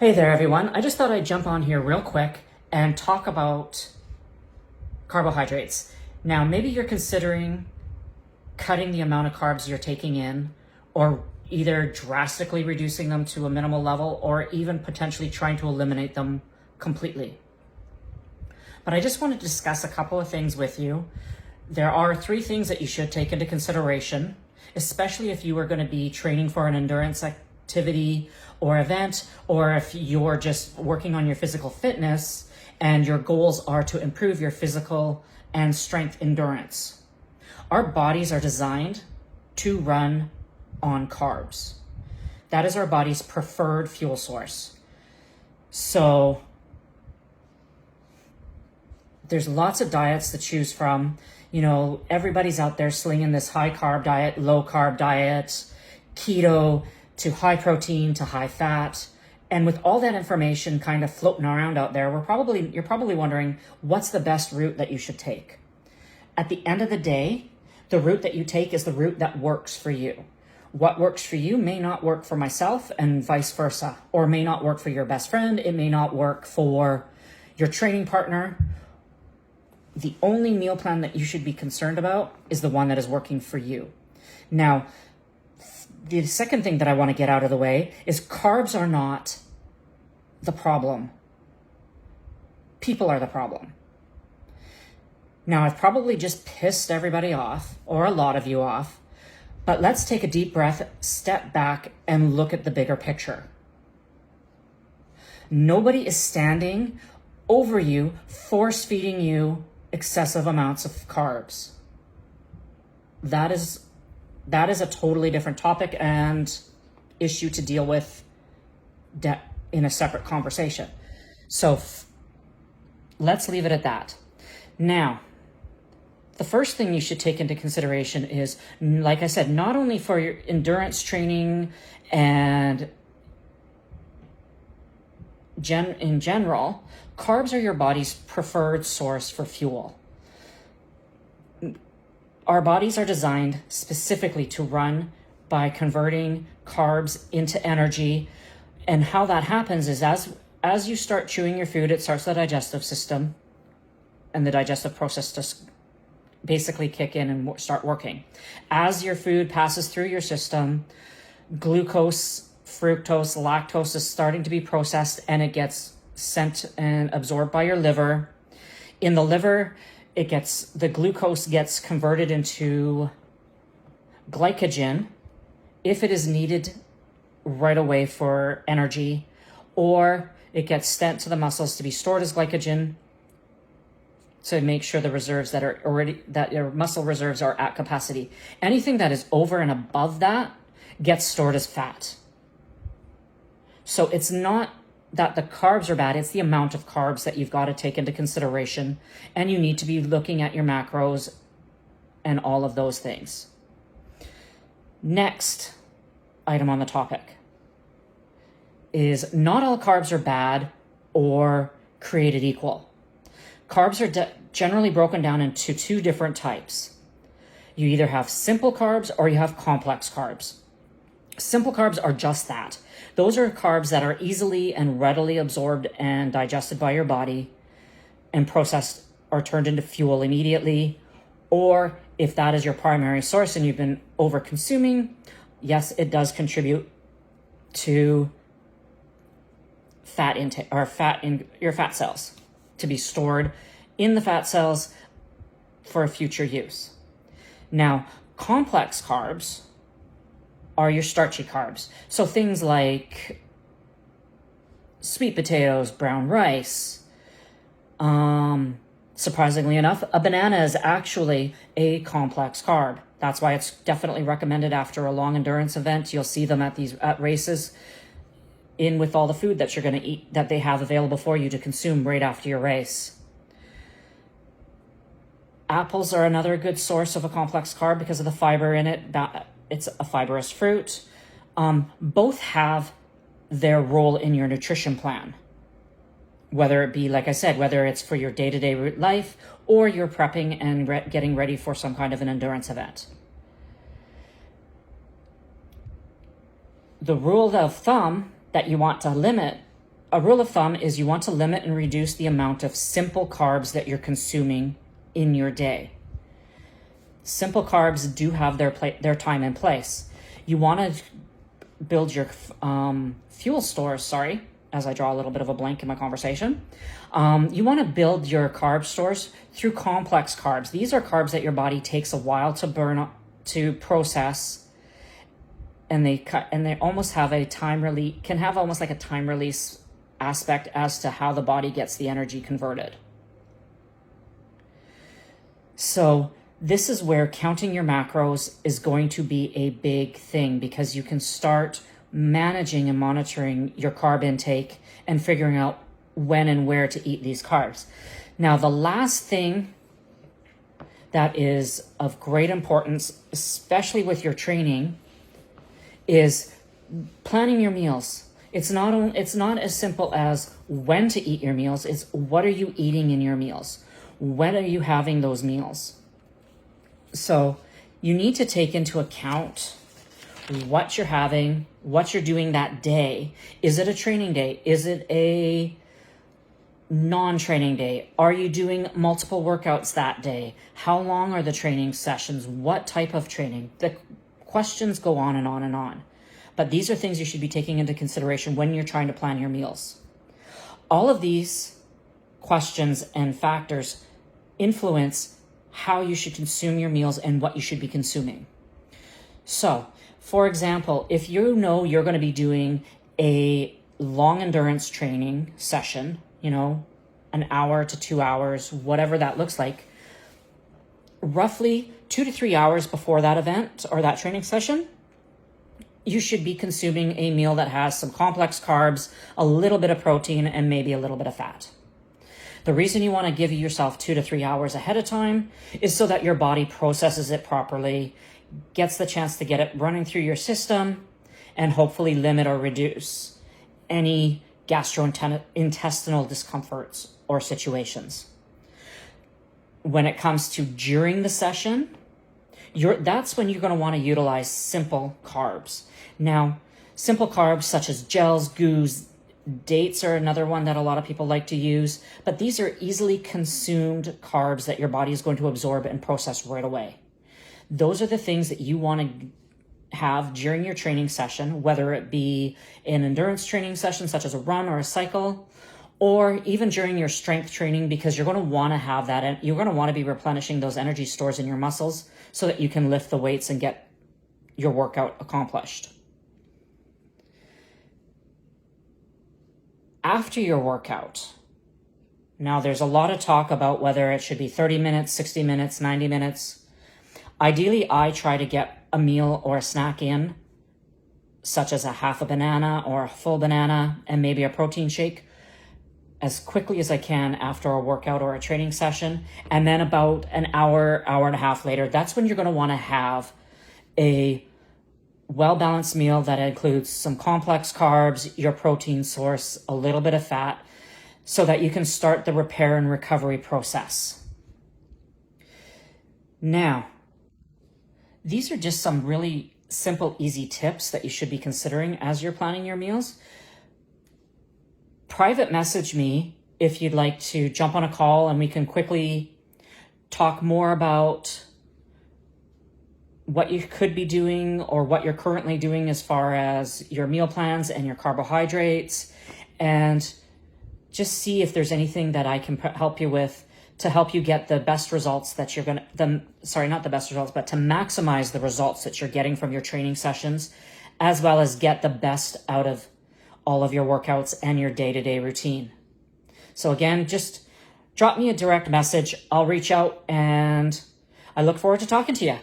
Hey there, everyone. I just thought I'd jump on here real quick and talk about carbohydrates. Now, maybe you're considering cutting the amount of carbs you're taking in, or either drastically reducing them to a minimal level, or even potentially trying to eliminate them completely. But I just want to discuss a couple of things with you. There are 3 things that you should take into consideration, especially if you are going to be training for an endurance activity or event, or if you're just working on your physical fitness and your goals are to improve your physical and strength endurance. Our bodies are designed to run on carbs. That is our body's preferred fuel source. So there's lots of diets to choose from. You know, everybody's out there slinging this high carb diet, low carb diet, keto, to high protein, to high fat. And with all that information kind of floating around out there, you're probably wondering, what's the best route that you should take? At the end of the day, the route that you take is the route that works for you. What works for you may not work for myself, and vice versa, or may not work for your best friend. It may not work for your training partner. The only meal plan that you should be concerned about is the one that is working for you. Now, the second thing that I want to get out of the way is carbs are not the problem. People are the problem. Now, I've probably just pissed everybody off, or a lot of you off, but let's take a deep breath, step back, and look at the bigger picture. Nobody is standing over you, force feeding you excessive amounts of carbs. That is a totally different topic and issue to deal with in a separate conversation. So let's leave it at that. Now, the first thing you should take into consideration is, like I said, not only for your endurance training and in general, carbs are your body's preferred source for fuel. Our bodies are designed specifically to run by converting carbs into energy. And how that happens is as you start chewing your food, it starts the digestive system, and the digestive process just basically kick in and start working. As your food passes through your system, glucose, fructose, lactose is starting to be processed, and it gets sent and absorbed by your liver. In the liver, the glucose gets converted into glycogen if it is needed right away for energy, or it gets sent to the muscles to be stored as glycogen to make sure the reserves that your muscle reserves are at capacity. Anything that is over and above that gets stored as fat. So it's not that the carbs are bad, it's the amount of carbs that you've got to take into consideration, and you need to be looking at your macros and all of those things. Next item on the topic is not all carbs are bad or created equal. Carbs are generally broken down into 2 different types. You either have simple carbs or you have complex carbs. Simple carbs are just that. Those are carbs that are easily and readily absorbed and digested by your body and processed or turned into fuel immediately. Or if that is your primary source and you've been over consuming, yes, it does contribute to fat intake or fat in your fat cells to be stored in the fat cells for future use. Now, complex carbs are your starchy carbs. So things like sweet potatoes, brown rice. Surprisingly enough, a banana is actually a complex carb. That's why it's definitely recommended after a long endurance event. You'll see them at races in with all the food that you're going to eat, that they have available for you to consume right after your race. Apples are another good source of a complex carb because of the fiber in it. It's a fibrous fruit. Both have their role in your nutrition plan, whether it be, like I said, whether it's for your day-to-day life or you're prepping and getting ready for some kind of an endurance event. The rule of thumb that you want to limit a rule of thumb is you want to limit and reduce the amount of simple carbs that you're consuming in your day. Simple carbs do have their time and place. You want to build your fuel stores, as I draw a little bit of a blank in my conversation. You want to build your carb stores through complex carbs. These are carbs that your body takes a while to burn up, to process, and they almost have a time release, can have almost like a time release aspect as to how the body gets the energy converted. So this is where counting your macros is going to be a big thing, because you can start managing and monitoring your carb intake and figuring out when and where to eat these carbs. Now, the last thing that is of great importance, especially with your training, is planning your meals. It's not as simple as when to eat your meals. It's what are you eating in your meals? When are you having those meals? So you need to take into account what you're having, what you're doing that day. Is it a training day? Is it a non-training day? Are you doing multiple workouts that day? How long are the training sessions? What type of training? The questions go on and on and on. But these are things you should be taking into consideration when you're trying to plan your meals. All of these questions and factors influence how you should consume your meals and what you should be consuming. So, for example, if you know you're going to be doing a long endurance training session, an hour to 2 hours, whatever that looks like, roughly 2 to 3 hours before that event or that training session, you should be consuming a meal that has some complex carbs, a little bit of protein, and maybe a little bit of fat. The reason you want to give yourself 2 to 3 hours ahead of time is so that your body processes it properly, gets the chance to get it running through your system, and hopefully limit or reduce any gastrointestinal discomforts or situations. When it comes to during the session, that's when you're going to want to utilize simple carbs. Now, simple carbs such as gels, goos, dates are another one that a lot of people like to use, but these are easily consumed carbs that your body is going to absorb and process right away. Those are the things that you want to have during your training session, whether it be an endurance training session such as a run or a cycle, or even during your strength training, because you're going to want to have that, and you're going to want to be replenishing those energy stores in your muscles so that you can lift the weights and get your workout accomplished. After your workout, now there's a lot of talk about whether it should be 30 minutes, 60 minutes, 90 minutes. Ideally, I try to get a meal or a snack in, such as a half a banana or a full banana and maybe a protein shake, as quickly as I can after a workout or a training session. And then about an hour, hour and a half later, that's when you're going to want to have a well-balanced meal that includes some complex carbs, your protein source, a little bit of fat, so that you can start the repair and recovery process. Now, these are just some really simple, easy tips that you should be considering as you're planning your meals. Private message me if you'd like to jump on a call and we can quickly talk more about what you could be doing or what you're currently doing as far as your meal plans and your carbohydrates, and just see if there's anything that I can help you with to help you get the best results that you're going to, not the best results, but to maximize the results that you're getting from your training sessions, as well as get the best out of all of your workouts and your day-to-day routine. So again, just drop me a direct message. I'll reach out and I look forward to talking to you.